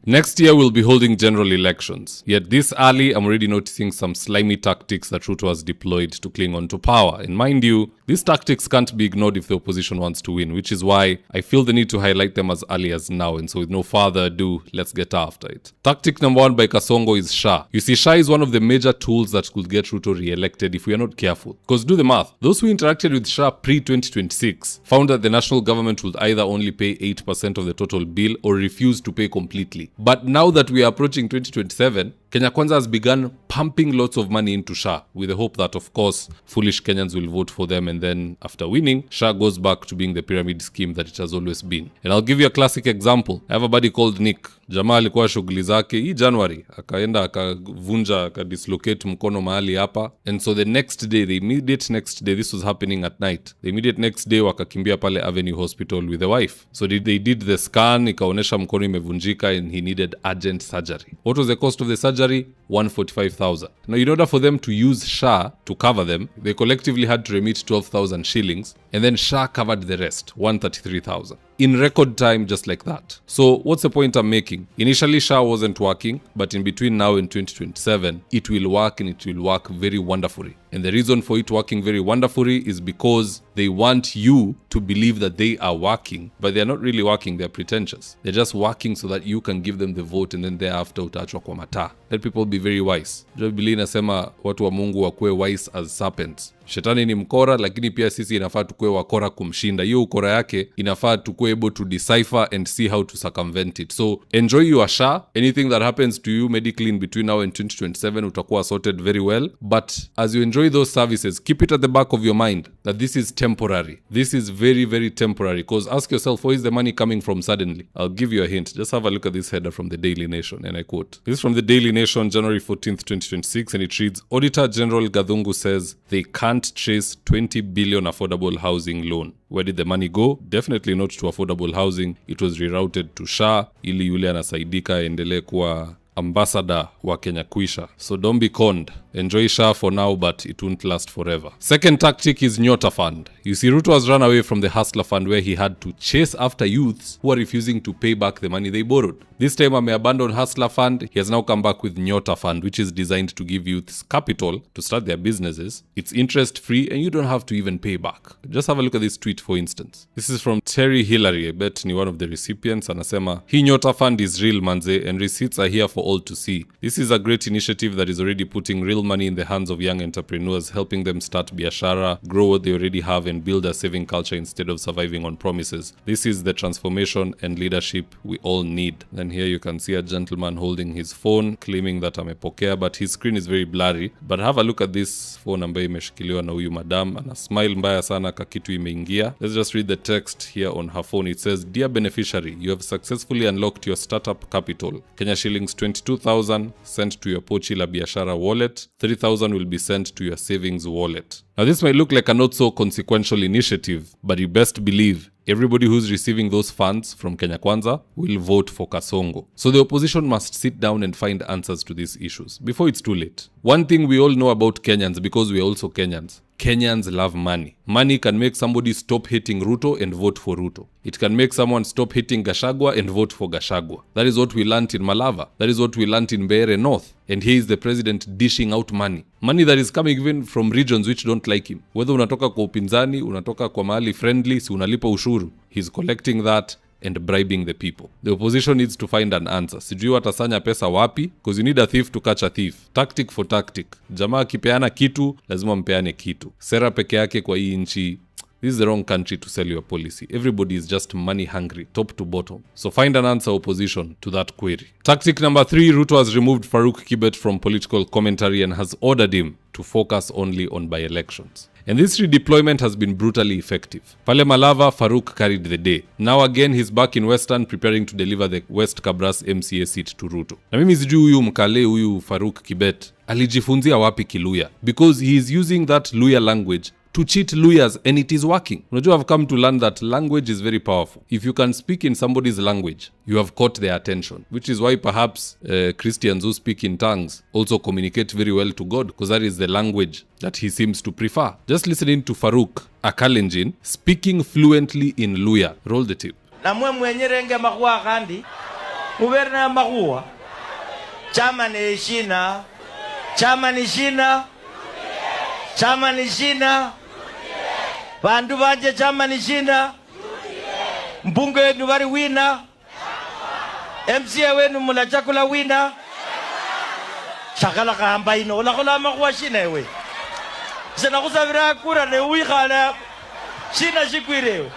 Next year we'll be holding general elections. Yet this early, I'm already noticing some slimy tactics that Ruto has deployed to cling on to power. And mind you, these tactics can't be ignored if the opposition wants to win, which is why I feel the need to highlight them as early as now. And so with no further ado, let's get after it. Tactic number 1 by Kasongo is SHA. You see, SHA is one of the major tools that could get Ruto re-elected if we are not careful. Because do the math. Those who interacted with SHA pre-2026 found that the national government would either only pay 8% of the total bill or refuse to pay completely. But now that we are approaching 2027, Kenya Kwanza has begun pumping lots of money into SHA with the hope that, of course, foolish Kenyans will vote for them, and then after winning, SHA goes back to being the pyramid scheme that it has always been. And I'll give you a classic example. I have a buddy called Nick. Jamaa alikuwa shughuli zake hii January, akaenda akavunja akadislocate mkono mahali hapa, and so the immediate next day, this was happening at night, the immediate next day wakakimbia pale Avenue Hospital with the wife. So they did the scan, ikaonesha mkono imevunjika and he needed urgent surgery. What was the cost of the surgery? 145,000. Now, in order for them to use SHA to cover them, they collectively had to remit 12,000 shillings, and then SHA covered the rest, 133,000. In record time, just like that. So what's the point I'm making? Initially, SHA wasn't working, but in between now and 2027, it will work, and it will work very wonderfully. And the reason for it working very wonderfully is because they want you to believe that they are working, but they're not really working, they're pretentious. They're just working so that you can give them the vote, and then thereafter utaachwa kwa mataa. Let people be very wise. Biblia inasema watu wa Mungu wakuwe wise as serpents. Shetani ni mkora, lakini pia sisi inafaa tukue wakora kumshinda. Hiyo ukora yake inafaa tukue able to decipher and see how to circumvent it. So enjoy your SHA. Anything that happens to you medically in between now and 2027 utakuwa sorted very well. But as you enjoy those services, keep it at the back of your mind that this is temporary. This is very, very temporary. Because ask yourself, where is the money coming from suddenly? I'll give you a hint. Just have a look at this header from the Daily Nation, and I quote. This is from the Daily Nation, January 14th, 2026, and it reads, Auditor General Gathungu says they can't chase 20 billion affordable housing loan. Where did the money go? Definitely not to affordable housing. It was rerouted to SHA ili yule anasaidika endelee kuwa ambassador wa Kenya kuisha. So don't be conned. Enjoy SHA for now, but it won't last forever. Second tactic is Nyota Fund. You see, Ruto has run away from the Hustler Fund where he had to chase after youths who are refusing to pay back the money they borrowed. This time, Ame abandoned Hustler Fund. He has now come back with Nyota Fund, which is designed to give youths capital to start their businesses. It's interest-free and you don't have to even pay back. Just have a look at this tweet, for instance. This is from Terry Hillary. I bet ni one of the recipients. Anasema, hii Nyota Fund is real, manze, and receipts are here for all to see. This is a great initiative that is already putting real money in the hands of young entrepreneurs, helping them start biashara, grow what they already have, and build a saving culture instead of surviving on promises. This is the transformation and leadership we all need. Then here you can see a gentleman holding his phone, claiming that amepokea, but his screen is very blurry. But have a look at this phone ambayo imeshikiliwa na huyu madam. Ana smile mbaya sana kakitu imeingia. Let's just read the text here on her phone. It says, Dear beneficiary, you have successfully unlocked your startup capital. Kenya shillings 22,000 sent to your Pochi la Biashara wallet. 3,000 will be sent to your savings wallet. Now this might look like a not so consequential initiative, but you best believe everybody who's receiving those funds from Kenya Kwanza will vote for Kasongo. So the opposition must sit down and find answers to these issues before it's too late. One thing we all know about Kenyans, because we're also Kenyans, Kenyans love money. Money can make somebody stop hating Ruto and vote for Ruto. It can make someone stop hating Gachagua and vote for Gachagua. That is what we learned in Malava. That is what we learned in Mbeere North. And here is the president dishing out money. Money that is coming even from regions which don't like him. Whether unatoka kwa upinzani, unatoka kwa mahali friendly, si unalipa ushuru. He's collecting that and bribing the people. The opposition needs to find an answer. Sijui watasanya pesa wapi, because you need a thief to catch a thief. Tactic for tactic. Jamaa kipeana kitu, lazima mpeane kitu. Sera peke yake kwa hii nchi. This is the wrong country to sell your policy. Everybody is just money hungry, top to bottom. So find an answer, opposition, to that query. Tactic number 3, Ruto has removed Farouk Kibet from political commentary and has ordered him to focus only on by-elections. And this redeployment has been brutally effective. Pale Malava, Farouk carried the day. Now again, he's back in Western preparing to deliver the West Kabras MCA seat to Ruto. Na mimi sijui huyu mkale huyu Farouk Kibet alijifunzia wapi Kiluya, because he is using that Luya language to cheat lawyers, and it is working. Unajua, I've come to learn that language is very powerful. If you can speak in somebody's language, you have caught their attention, which is why perhaps Christians who speak in tongues also communicate very well to God, because that is the language that he seems to prefer. Just listening to Farouk Akalenjin speaking fluently in Luya. Roll the tape. Na mwe mwenye renge makuwa kandi Uberna magua. Chama ni shina. Chama ni shina. Chama ni shina. Bandu banje chama ni shina. Mbunge wenu bari wina. MCA wenu mula chakula wina. Shakala kahamba ino. Ola kola magua shina ewe. Sina kusabira kura ne uikhala. Shina shikwirewe.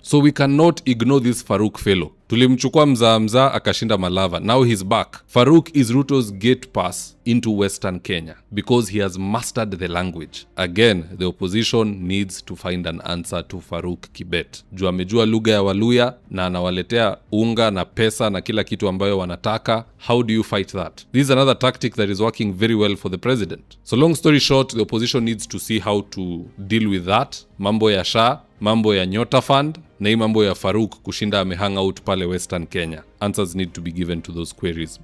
So we cannot ignore this Farouk fellow. Tulimchukua mzaa akashinda Malava. Now he's back. Farouk is Ruto's gate pass into Western Kenya because he has mastered the language. Again, the opposition needs to find an answer to Farouk Kibet. Juu amejua lugha ya Waluya na anawaletea unga na pesa na kila kitu ambayo wanataka. How do you fight that? This is another tactic that is working very well for the president. So long story short, the opposition needs to see how to deal with that. Mambo ya SHA, mambo ya Nyota Fund, na hii mambo ya Farouk kushinda amehang out pale Western Kenya. Answers need to be given to those queries.